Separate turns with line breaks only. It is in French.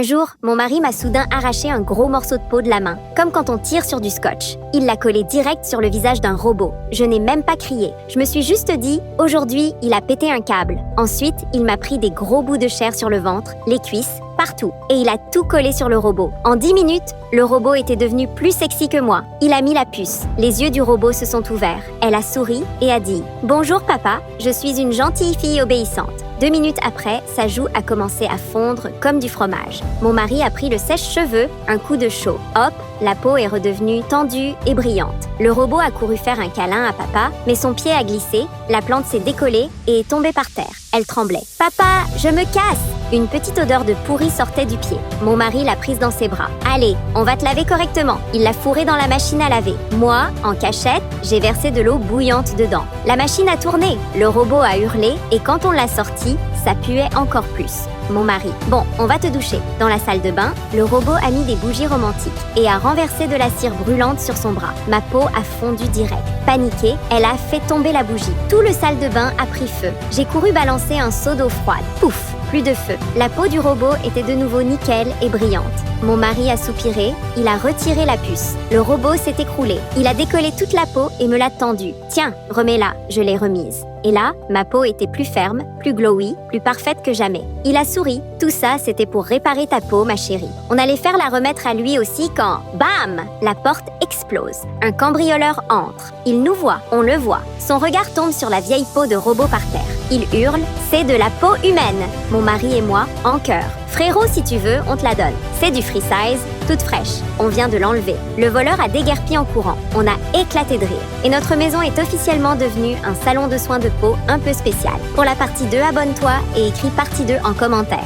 Un jour, mon mari m'a soudain arraché un gros morceau de peau de la main, comme quand on tire sur du scotch. Il l'a collé direct sur le visage d'un robot. Je n'ai même pas crié. Je me suis juste dit, aujourd'hui, il a pété un câble. Ensuite, il m'a pris des gros bouts de chair sur le ventre, les cuisses, partout. Et il a tout collé sur le robot. En 10 minutes, le robot était devenu plus sexy que moi. Il a mis la puce. Les yeux du robot se sont ouverts. Elle a souri et a dit « Bonjour papa, je suis une gentille fille obéissante ». 2 minutes après, sa joue a commencé à fondre comme du fromage. Mon mari a pris le sèche-cheveux, un coup de chaud. Hop, la peau est redevenue tendue et brillante. Le robot a couru faire un câlin à papa, mais son pied a glissé, la plante s'est décollée et est tombée par terre. Elle tremblait. « Papa, je me casse !» Une petite odeur de pourri sortait du pied. Mon mari l'a prise dans ses bras. « Allez, on va te laver correctement. » Il l'a fourrée dans la machine à laver. Moi, en cachette, j'ai versé de l'eau bouillante dedans. La machine a tourné. Le robot a hurlé et quand on l'a sorti, ça puait encore plus. Mon mari. « Bon, on va te doucher. » Dans la salle de bain, le robot a mis des bougies romantiques et a renversé de la cire brûlante sur son bras. Ma peau a fondu direct. Paniquée, elle a fait tomber la bougie. Tout le salle de bain a pris feu. J'ai couru balancer un seau d'eau froide. Pouf! Plus de feu. La peau du robot était de nouveau nickel et brillante. Mon mari a soupiré, il a retiré la puce. Le robot s'est écroulé. Il a décollé toute la peau et me l'a tendue. « Tiens, remets-la », je l'ai remise. Et là, ma peau était plus ferme, plus glowy, plus parfaite que jamais. Il a souri. Tout ça, c'était pour réparer ta peau, ma chérie. On allait faire la remettre à lui aussi quand, bam, la porte explose. Un cambrioleur entre. Il nous voit, on le voit. Son regard tombe sur la vieille peau de robot par terre. Il hurle, c'est de la peau humaine. Mon mari et moi, en chœur. Frérot, si tu veux, on te la donne. C'est du free size, toute fraîche. On vient de l'enlever. Le voleur a déguerpi en courant. On a éclaté de rire. Et notre maison est officiellement devenue un salon de soins de peau un peu spécial. Pour la partie 2, abonne-toi et écris partie 2 en commentaire.